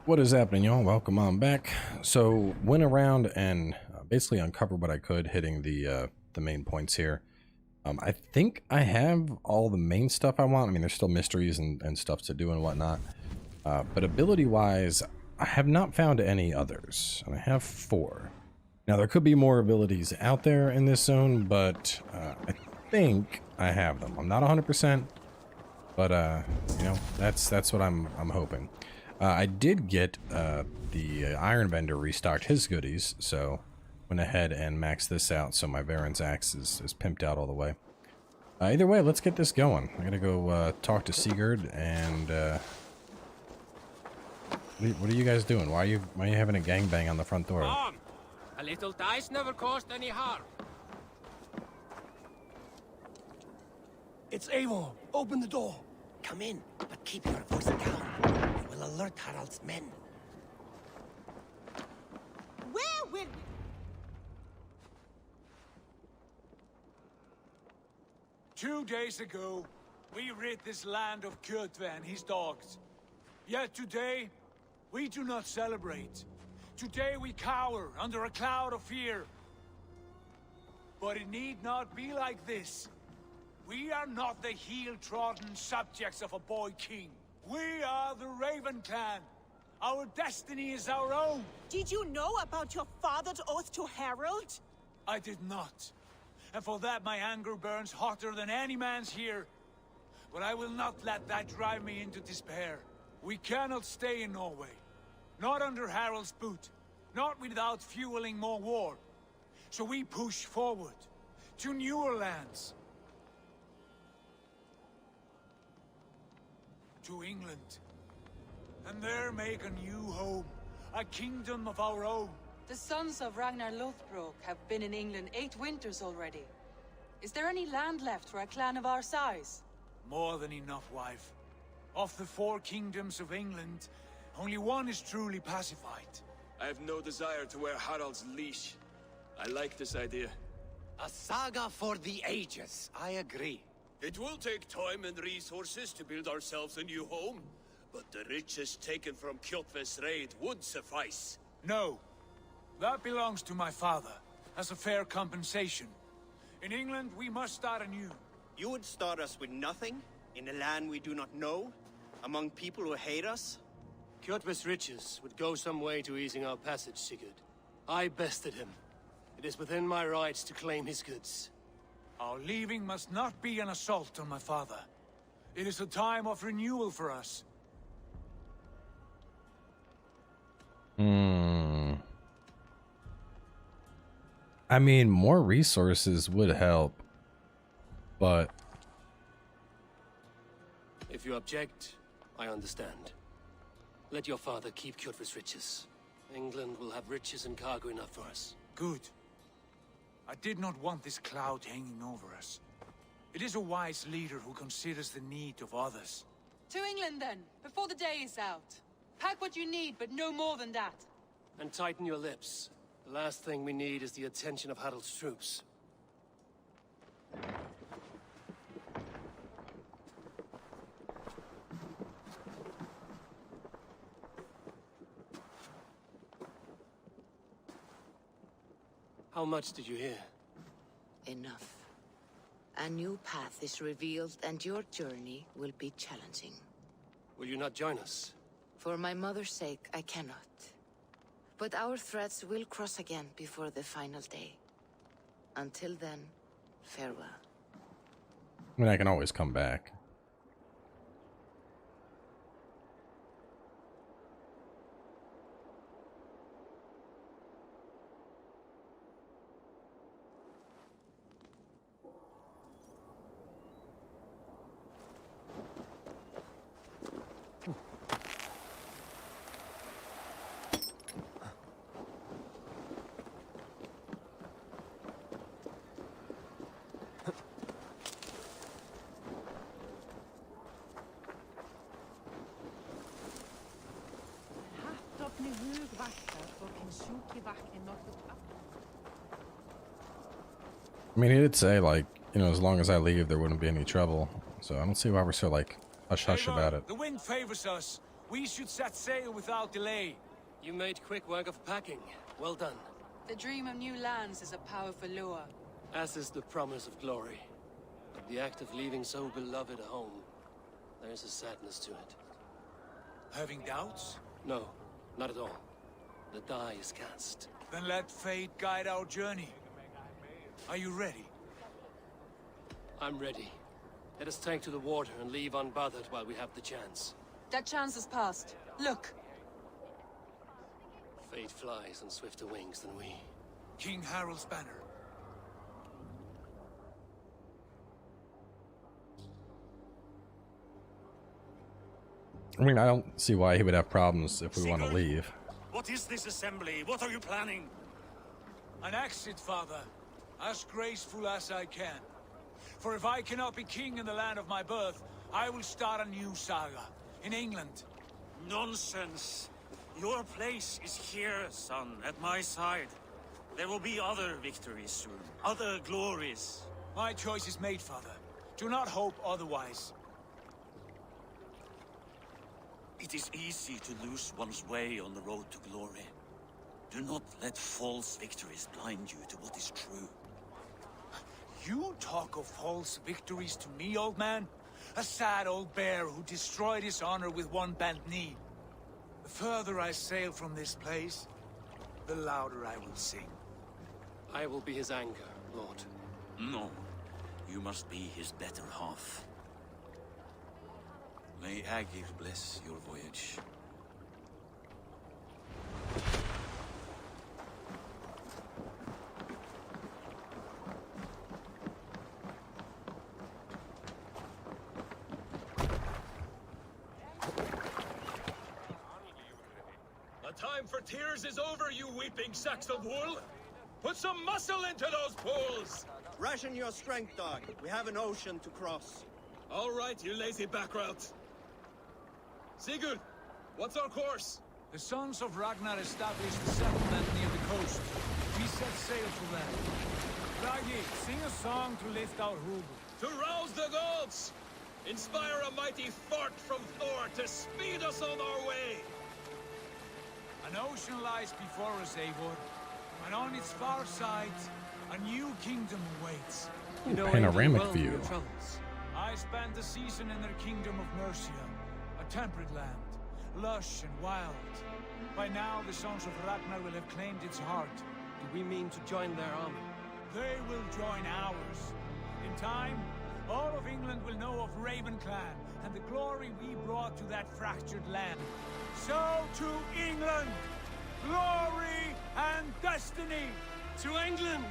What is happening, y'all? Welcome on back. So went around and basically uncovered what I could, hitting the main points here. I think I have all the main stuff I want. I mean, there's still mysteries and stuff to do and whatnot. But ability-wise, I have not found any others. And I have 4. Now, there could be more abilities out there in this zone, but I think I have them. I'm not 100%, but you know, that's what I'm hoping. I did get the Iron Bender restocked his goodies, so went ahead and maxed this out, so my Varan's axe is pimped out all the way. Either way, let's get this going. I gotta go talk to Sigurd, and what are you guys doing? Why are you having a gangbang on the front door? Come! A little dice never caused any harm. It's Eivor. Open the door. Come in, but keep your voice down. We will alert Harald's men. Where will... 2 days ago, we rid this land of Kjotve and his dogs. Yet today, we do not celebrate. Today we cower under a cloud of fear. But it need not be like this. We are not the heel-trodden subjects of a boy king. We are the Raven clan. Our destiny is our own. Did you know about your father's oath to Harald? I did not. And for that my anger burns hotter than any man's here. But I will not let that drive me into despair. We cannot stay in Norway. Not under Harald's boot. Not without fueling more war. So we push forward. To newer lands. To England. And there make a new home. A kingdom of our own. The sons of Ragnar Lothbrok have been in England 8 winters already. Is there any land left for a clan of our size? More than enough, wife. Of the 4 kingdoms of England, only one is truly pacified. I have no desire to wear Harald's leash. I like this idea. A saga for the ages, I agree. It will take time and resources to build ourselves a new home, but the riches taken from Kjotve's raid would suffice. No. That belongs to my father, as a fair compensation. In England, we must start anew. You would start us with nothing? In a land we do not know? Among people who hate us? Kjotve's riches would go some way to easing our passage, Sigurd. I bested him. It is within my rights to claim his goods. Our leaving must not be an assault on my father. It is a time of renewal for us. I mean, more resources would help, but... If you object, I understand. Let your father keep Kjotve's riches. England will have riches and cargo enough for us. Good. I did not want this cloud hanging over us. It is a wise leader who considers the need of others. To England then, before the day is out. Pack what you need, but no more than that. And tighten your lips. The last thing we need is the attention of Harald's troops. How much did you hear? Enough. A new path is revealed, and your journey will be challenging. Will you not join us? For my mother's sake, I cannot. But our threads will cross again before the final day. Until then, farewell. I mean, I can always come back. I mean, he did say, like, you know, as long as I leave, there wouldn't be any trouble. So I don't see why we're so, like, hush-hush about it. The wind favors us. We should set sail without delay. You made quick work of packing. Well done. The dream of new lands is a powerful lure. As is the promise of glory. But the act of leaving so beloved a home, there's a sadness to it. Having doubts? No, not at all. The die is cast. Then let fate guide our journey. Are you ready? I'm ready. Let us take to the water and leave unbothered while we have the chance. That chance is past. Look! Fate flies on swifter wings than we. King Harald's banner. I mean, I don't see why he would have problems if we want to leave. What is this assembly? What are you planning? An exit, father. As graceful as I can. For if I cannot be king in the land of my birth, I will start a new saga. In England. Nonsense. Your place is here, son, at my side. There will be other victories soon. Other glories. My choice is made, father. Do not hope otherwise. It is easy to lose one's way on the road to glory. Do not let false victories blind you to what is true. You talk of false victories to me, old man? A sad old bear who destroyed his honor with one bent knee. The further I sail from this place, the louder I will sing. I will be his anger, Lord. No. You must be his better half. May Agir bless your voyage. The time for tears is over, you weeping sacks of wool! Put some muscle into those pulls! Ration your strength, dog. We have an ocean to cross. All right, you lazy backrout. Sigurd, what's our course? The sons of Ragnar established a settlement near the coast. We set sail for them. Ragi, sing a song to lift our Hubel. To rouse the gods! Inspire a mighty fart from Thor to speed us on our way! An ocean lies before us, Eivor, and on its far side, a new kingdom awaits. You know Panoramic well view. your troubles. I spent a season in their kingdom of Mercia, a temperate land, lush and wild. By now, the sons of Ragnar will have claimed its heart. Do we mean to join their army? They will join ours. In time, all of England will know of Raven Clan and the glory we brought to that fractured land. So to England, glory and destiny! To England!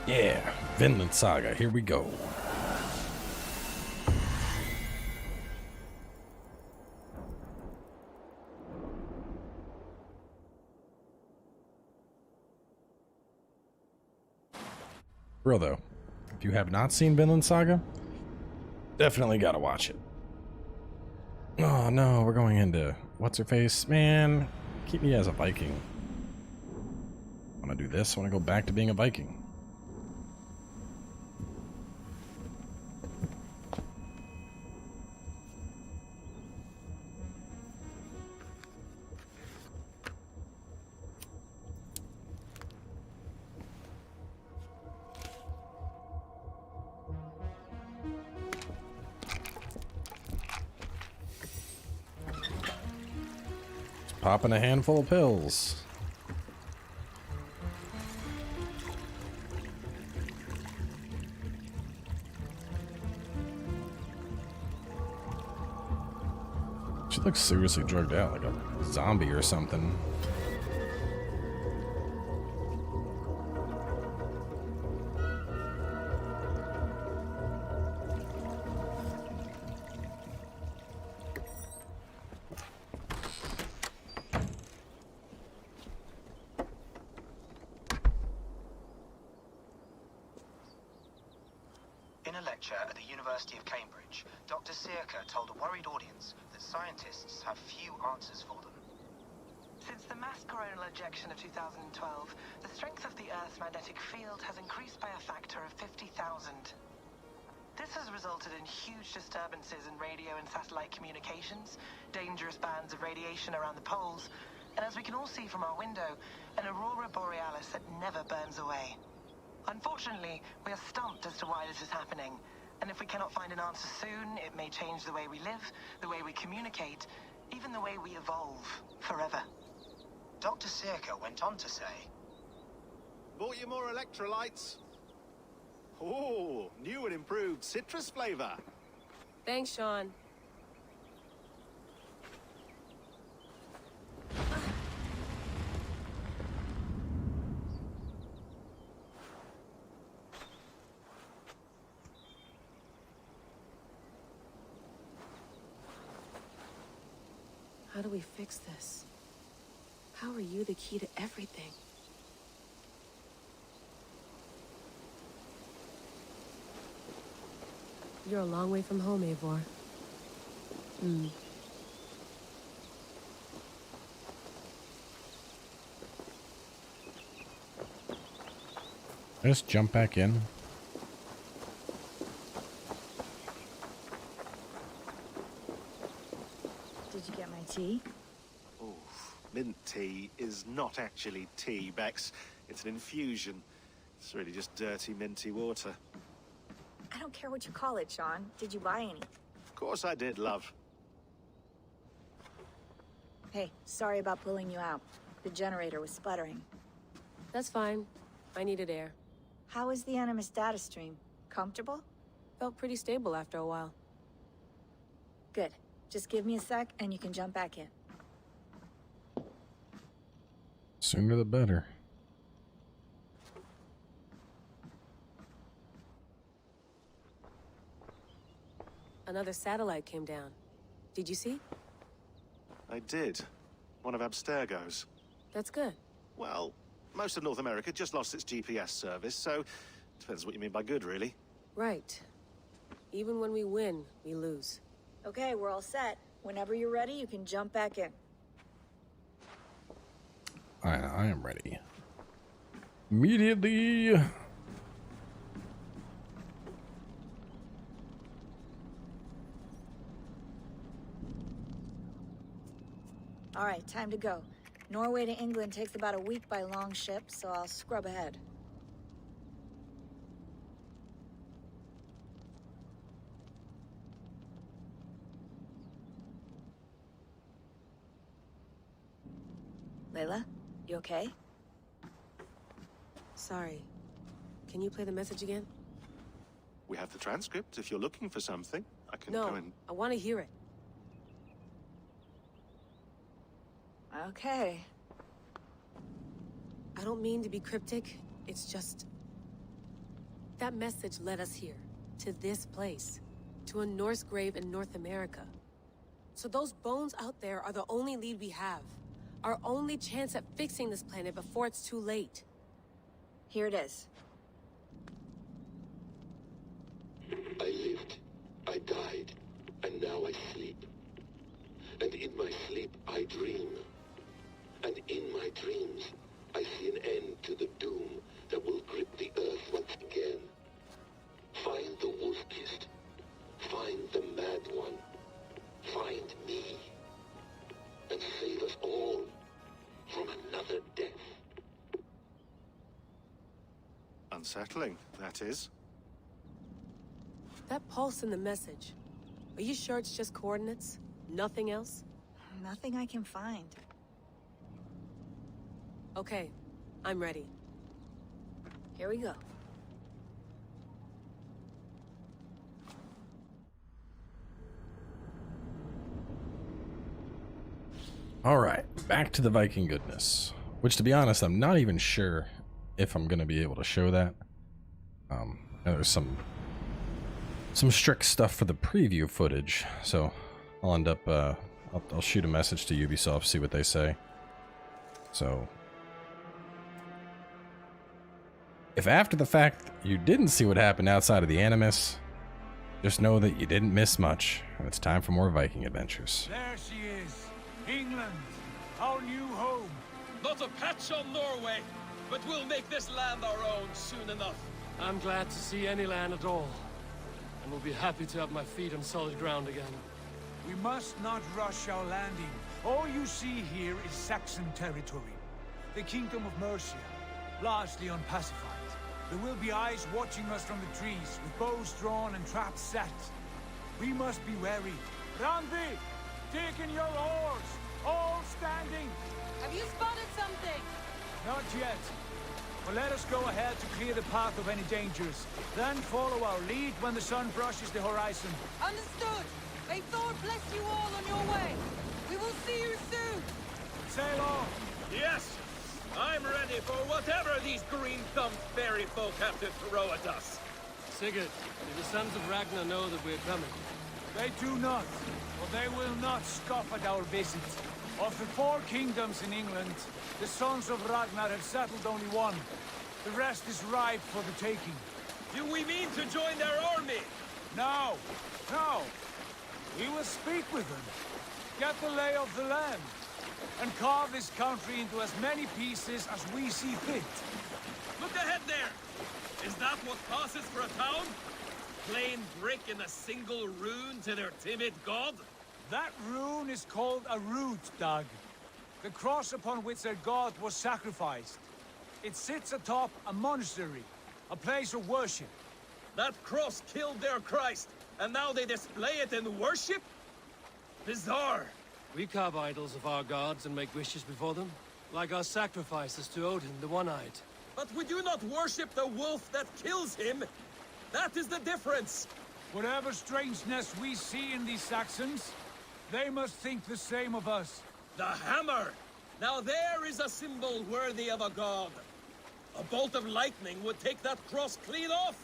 Yeah, Vinland Saga, here we go. Real though, if you have not seen Vinland Saga, definitely gotta watch it. Oh no, we're going into what's her face? Man, keep me as a Viking. I wanna do this, I wanna go back to being a Viking. Popping a handful of pills. She looks seriously drugged out, like a zombie or something. In a lecture at the University of Cambridge, Dr. Searca told a worried audience that scientists have few answers for them. Since the mass coronal ejection of 2012, the strength of the Earth's magnetic field has increased by a factor of 50,000. This This has resulted in huge disturbances in radio and satellite communications, dangerous bands of radiation around the poles, and as we can all see from our window, an aurora borealis that never burns away. Unfortunately, we are stumped as to why this is happening, and if we cannot find an answer soon, it may change the way we live, the way we communicate, even the way we evolve forever. Dr. Circa went on to say, "Bought you more electrolytes? Oh, new and improved citrus flavor." Thanks, Sean. How do we fix this? How are you the key to everything? You're a long way from home, Eivor. Just jump back in. Did you get my tea? Oh, mint tea is not actually tea, Bex. It's an infusion. It's really just dirty, minty water. I don't care what you call it, Sean. Did you buy any? Of course I did, love. Hey, sorry about pulling you out. The generator was sputtering. That's fine. I needed air. How is the Animus data stream? Comfortable? Felt pretty stable after a while. Good. Just give me a sec and you can jump back in. Sooner the better. Another satellite came down. Did you see? I did. One of Abstergo's. That's good. Well, most of North America just lost its GPS service, so depends what you mean by good, really. Right. Even when we win, we lose. Okay, we're all set. Whenever you're ready, you can jump back in. I am ready. Immediately. All right, time to go. Norway to England takes about a week by long ship, so I'll scrub ahead. Layla, you okay? Sorry. Can you play the message again? We have the transcript. If you're looking for something, I can go and... I want to hear it. Okay. I don't mean to be cryptic. It's just... that message led us here. To this place. To a Norse grave in North America. So those bones out there are the only lead we have. Our only chance at fixing this planet before it's too late. Here it is. I lived, I died, and now I sleep. And in my sleep I dream. And in my dreams, I see an end to the doom that will grip the earth once again. Find the wolf-kissed. Find the mad one. Find me. And save us all from another death. Unsettling, that is. That pulse in the message. Are you sure it's just coordinates? Nothing else? Nothing I can find. Okay, I'm ready. Here we go. Alright, back to the Viking goodness. Which, to be honest, I'm not even sure if I'm going to be able to show that. There's some strict stuff for the preview footage, so I'll end up, I'll shoot a message to Ubisoft, see what they say. So, if after the fact you didn't see what happened outside of the Animus, just know that you didn't miss much, and it's time for more Viking adventures. There she is. England, our new home. Not a patch on Norway, but we'll make this land our own soon enough. I'm glad to see any land at all. and will be happy to have my feet on solid ground again. We must not rush our landing. All you see here is Saxon territory. The Kingdom of Mercia, largely unpacified. There will be eyes watching us from the trees, with bows drawn and traps set. We must be wary. Randi! Take in your oars! All standing! Have you spotted something? Not yet. But let us go ahead to clear the path of any dangers. Then follow our lead when the sun brushes the horizon. Understood! May Thor bless you all on your way! We will see you soon! Sail on! Yes! I'm ready for whatever these green-thumbed fairy folk have to throw at us. Sigurd, do the sons of Ragnar know that we're coming? They do not, but they will not scoff at our visit. Of the 4 kingdoms in England, the sons of Ragnar have settled only one. The rest is ripe for the taking. Do we mean to join their army? No, no. We will speak with them, get the lay of the land, and carve this country into as many pieces as we see fit. Look ahead there! Is that what passes for a town? Plain brick in a single rune to their timid god? That rune is called a root, Doug. The cross upon which their god was sacrificed. It sits atop a monastery, a place of worship. That cross killed their Christ, and now they display it in worship? Bizarre. We carve idols of our gods and make wishes before them, like our sacrifices to Odin, the One-Eyed. But we do not worship the wolf that kills him. That is the difference. Whatever strangeness we see in these Saxons, they must think the same of us. The hammer! Now there is a symbol worthy of a god. A bolt of lightning would take that cross clean off.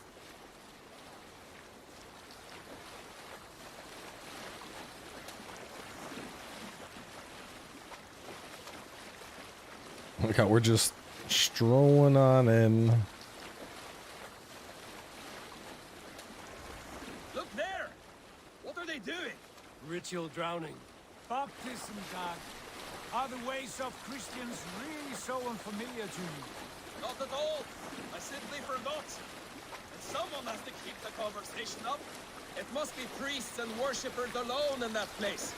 Look how we're just strolling on in. Look there! What are they doing? Ritual drowning. Baptism, Doug. Are the ways of Christians really so unfamiliar to you? Not at all. I simply forgot. And someone has to keep the conversation up. It must be priests and worshippers alone in that place.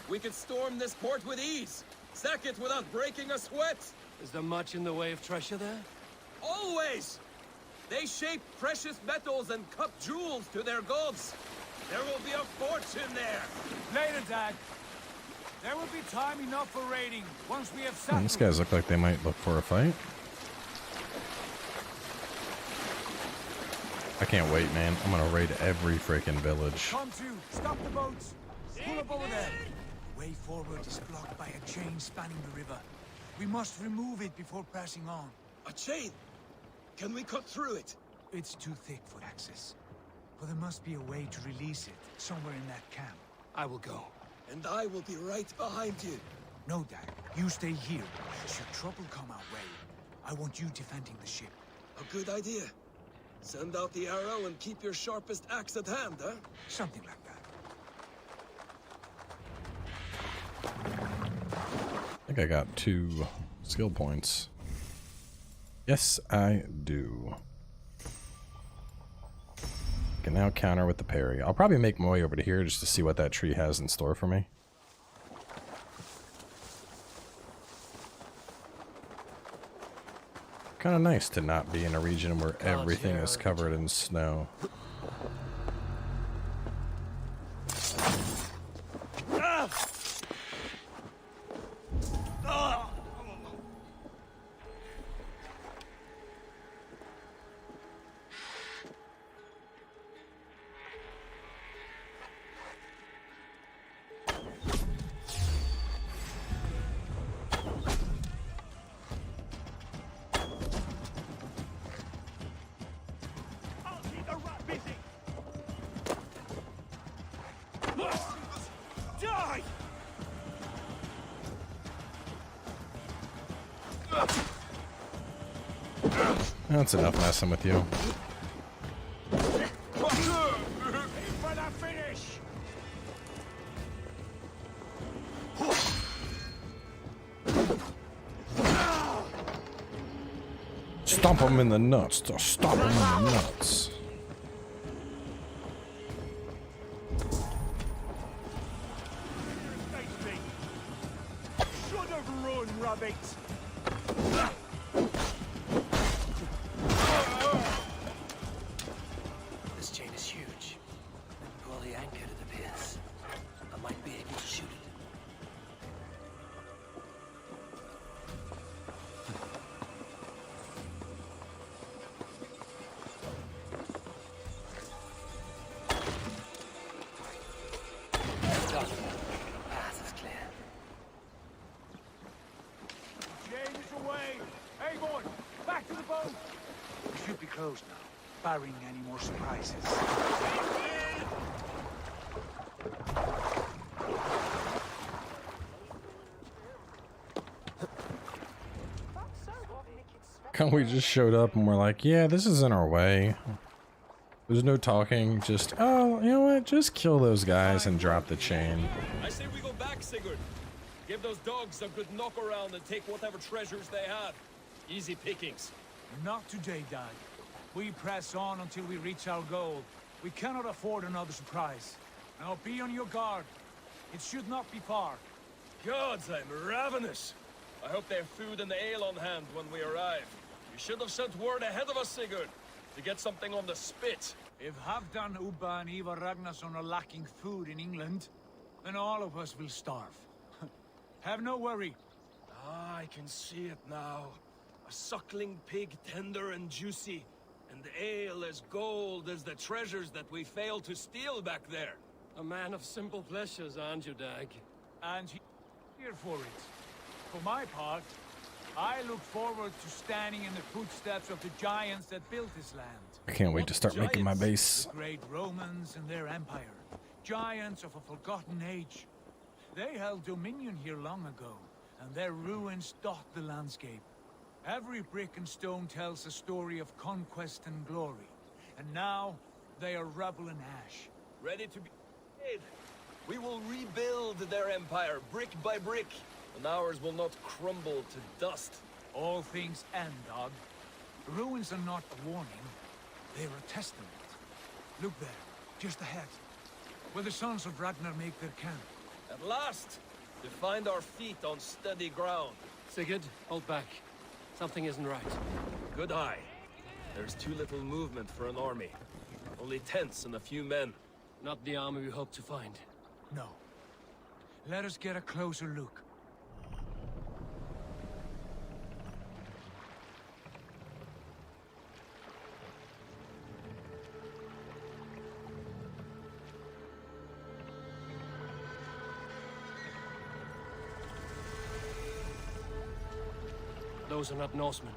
We could storm this port with ease. Sack it without breaking a sweat. Is there much in the way of treasure there? Always! They shape precious metals and cut jewels to their gods. There will be a fortune there. Later, Dad. There will be time enough for raiding once we have settled. These guys look like they might look for a fight. I can't wait, man. I'm gonna raid every freaking village. Come to. Stop the boats. Pull up over there. The way forward is blocked by a chain spanning the river. We must remove it before passing on. A chain? Can we cut through it? It's too thick for access. But there must be a way to release it, somewhere in that camp. I will go. And I will be right behind you. No, Dag. You stay here. Should trouble come our way, I want you defending the ship. A good idea. Send out the arrow and keep your sharpest axe at hand, huh? Something like that. I think I got 2 skill points. Yes, I do. Can now counter with the parry. I'll probably make my way over to here just to see what that tree has in store for me. Kind of nice to not be in a region where everything is covered in snow. That's enough messing with you. Stomp him in the nuts. Stomp him in the nuts. rabbit! This chain is huge. Pull the anchor to the piers. I might be able to shoot it. Got it. Path is clear. Chain is away! Hey, boy! Back to the boat! We should be closed now, barring any more surprises. We just showed up and we're like, yeah, this is in our way. There's no talking, just, oh, you know what, just kill those guys and drop the chain. I say we go back, Sigurd. Give those dogs a good knock around and take whatever treasures they have. Easy pickings. Not today, Dad. We press on until we reach our goal. We cannot afford another surprise. Now be on your guard. It should not be far. Gods, I'm ravenous. I hope they have food and ale on hand when we arrive. You should have sent word ahead of us, Sigurd, to get something on the spit. If Halfdan, Ubba, and Ivar Ragnarsson are lacking food in England, then all of us will starve. Have no worry. Ah, I can see it now. A suckling pig, tender and juicy, and ale as gold as the treasures that we failed to steal back there. A man of simple pleasures, aren't you, Dag? And here for it. For my part, I look forward to standing in the footsteps of the giants that built this land. I can't wait to start making my base. The great Romans and their empire. Giants of a forgotten age. They held dominion here long ago, and their ruins dot the landscape. Every brick and stone tells a story of conquest and glory. And now, they are rubble and ash. Ready to be made. We will rebuild their empire, brick by brick, and ours will not crumble to dust. All things end, Dog. Ruins are not a warning. They're a testament. Look there, just ahead, where the sons of Ragnar make their camp. At last, to find our feet on steady ground. Sigurd, hold back. Something isn't right. Good eye. There's too little movement for an army. Only tents and a few men. Not the army we hope to find. No. Let us get a closer look. Those are not Norsemen.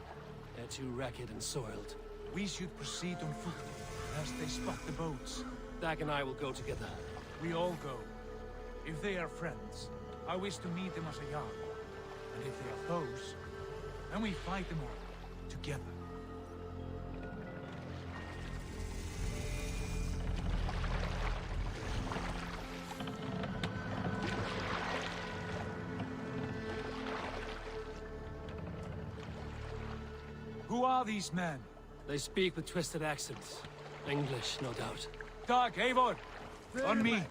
They're too ragged and soiled. We should proceed on foot, lest they spot the boats. Dag and I will go together. We all go. If they are friends, I wish to meet them as a yard. And if they are foes, then we fight them all, together. Who are these men? They speak with twisted accents. English, no doubt. Dag, Eivor! On me!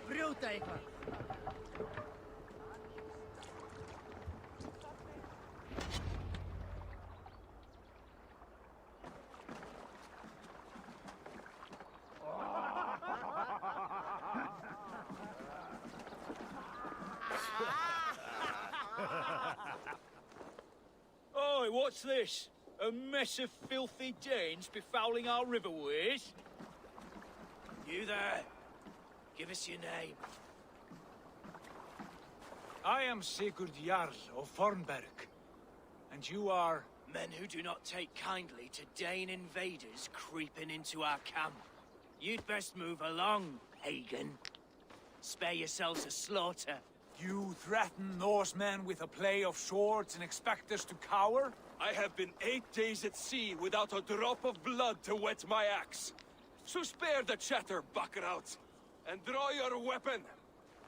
Oi, what's this? A mess of filthy Danes befouling our riverways? You there. Give us your name. I am Sigurd Jarl of Fornberg. And you are... Men who do not take kindly to Dane invaders creeping into our camp. You'd best move along, pagan. Spare yourselves a slaughter. You threaten Norsemen with a play of swords and expect us to cower? I have been 8 days at sea without a drop of blood to wet my axe. So spare the chatter, Buckerout, and draw your weapon.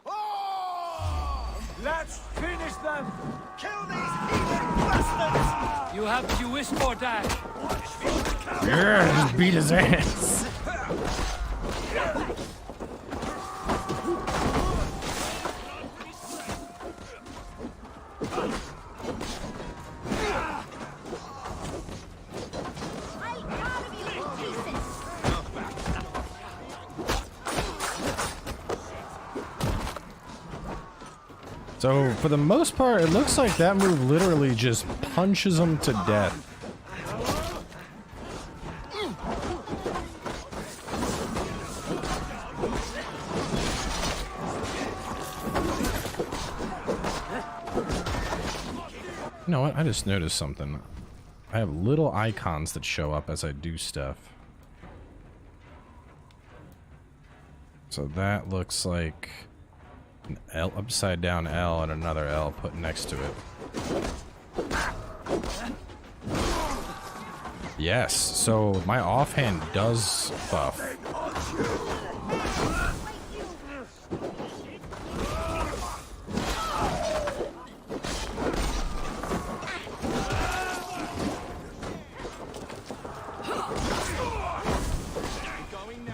Oh! Let's finish them! Kill these heathen bastards! You have what you wish for, Dag. Yeah, just beat his ass. So, for the most part, it looks like that move literally just punches them to death. You know what? I just noticed something. I have little icons that show up as I do stuff. So that looks like an L, upside down L, and another L put next to it. Yes, so my offhand does buff.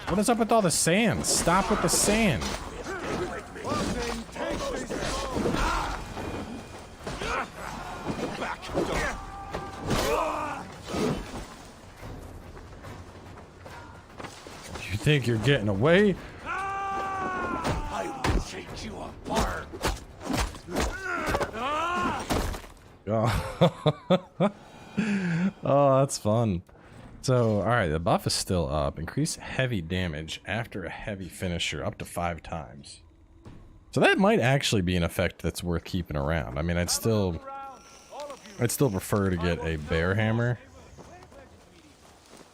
What is up with all the sand? Stop with the sand. You think you're getting away? I will take you apart. Oh, oh, that's fun. So, alright, the buff is still up. Increase heavy damage after a heavy finisher up to 5 times. So that might actually be an effect that's worth keeping around. I mean, I'd still prefer to get a bear hammer.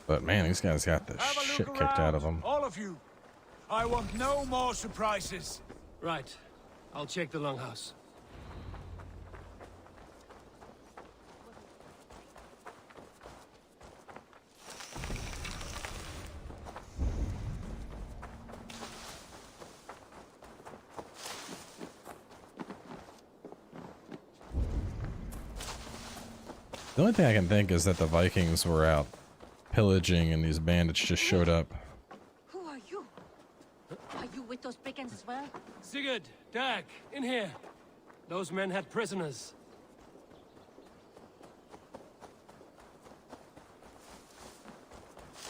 But man, these guys got the shit kicked out of them. All of you. I want no more surprises. Right. I'll check the longhouse. The only thing I can think is that the Vikings were out pillaging and these bandits just showed up. Who are you? Are you with those brigands as well? Sigurd, Dag, in here. Those men had prisoners.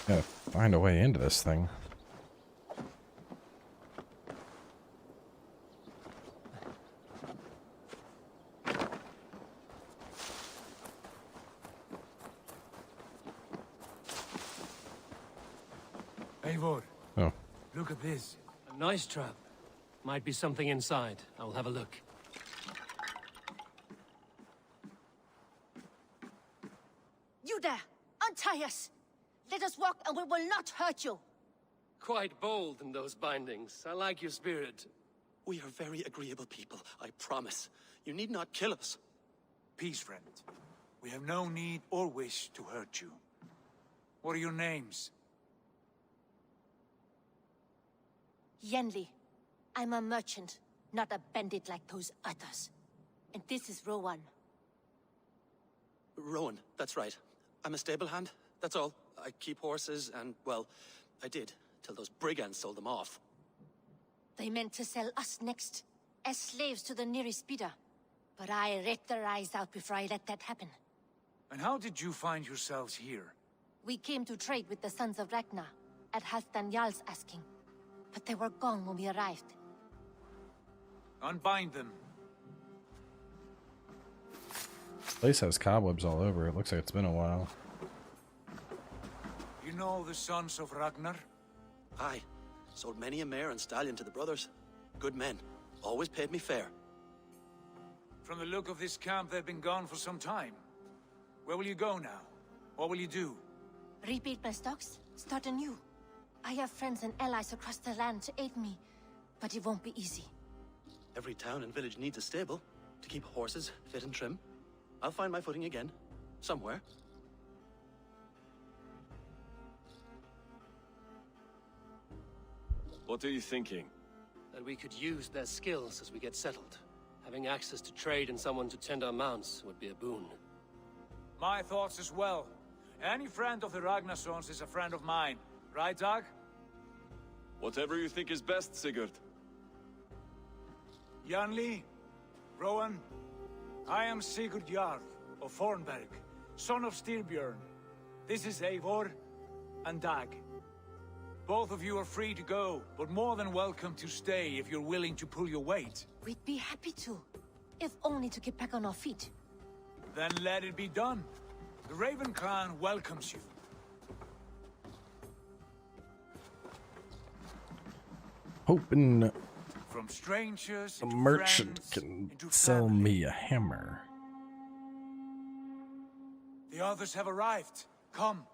Gotta find a way into this thing. Eivor. Oh. Look at this. A nice trap. Might be something inside. I'll have a look. You there! Untie us! Let us walk and we will not hurt you! Quite bold in those bindings. I like your spirit. We are very agreeable people, I promise. You need not kill us. Peace, friend. We have no need or wish to hurt you. What are your names? Yenli. I'm a merchant, not a bandit like those others. And this is Rowan. Rowan, that's right. I'm a stable hand, that's all. I keep horses and, well, I did, till those brigands sold them off. They meant to sell us next, as slaves to the nearest speeder. But I rat their eyes out before I let that happen. And how did you find yourselves here? We came to trade with the Sons of Ragnar, at Halfdan Jarl's asking. But they were gone when we arrived. Unbind them. This place has cobwebs all over. It looks like it's been a while. You know the Sons of Ragnar? Aye. Sold many a mare and stallion to the brothers. Good men. Always paid me fair. From the look of this camp, they've been gone for some time. Where will you go now? What will you do? Rebuild my stocks, start anew. I have friends and allies across the land to aid me, but it won't be easy. Every town and village needs a stable to keep horses fit and trim. I'll find my footing again. Somewhere. What are you thinking? That we could use their skills as we get settled. Having access to trade and someone to tend our mounts would be a boon. My thoughts as well. Any friend of the Ragnarsons is a friend of mine. Right, Dag? Whatever you think is best, Sigurd. Janli, Rowan, I am Sigurd Jarl of Fornberg, son of Styrbjörn. This is Eivor and Dag. Both of you are free to go, but more than welcome to stay if you're willing to pull your weight. We'd be happy to. if only to get back on our feet. Then let it be done. The Raven Clan welcomes you. Hoping From strangers a into merchant friends, can into sell family. me a hammer. The others have arrived. Come.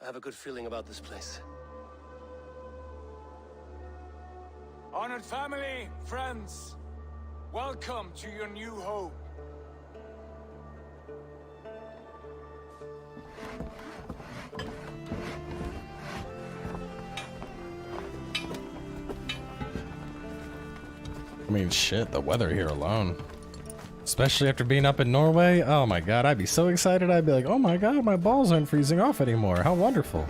I have a good feeling about this place. Honored family, friends, welcome to your new home. I mean, shit, the weather here alone. Especially after being up in Norway. Oh my god, I'd be so excited. I'd be like, oh my god, my balls aren't freezing off anymore. How wonderful.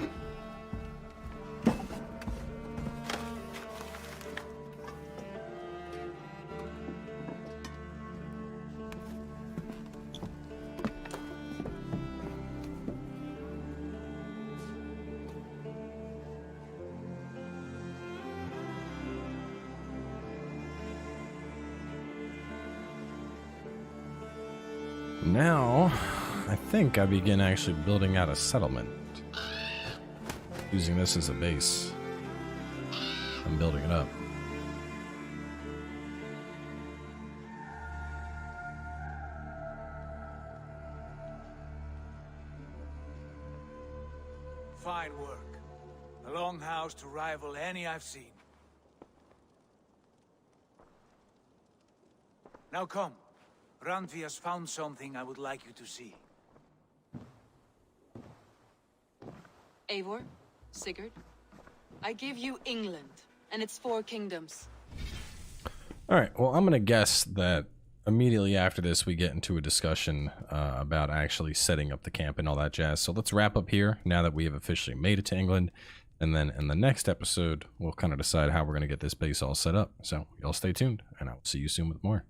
Now, I think I begin actually building out a settlement. Using this as a base. I'm building it up. Fine work. A longhouse to rival any I've seen. Now come. Randvi has found something I would like you to see. Eivor, Sigurd, I give you England and its 4 kingdoms. Alright, well, I'm going to guess that immediately after this we get into a discussion about actually setting up the camp and all that jazz. So let's wrap up here now that we have officially made it to England. And then in the next episode, we'll kind of decide how we're going to get this base all set up. So y'all stay tuned, and I will see you soon with more.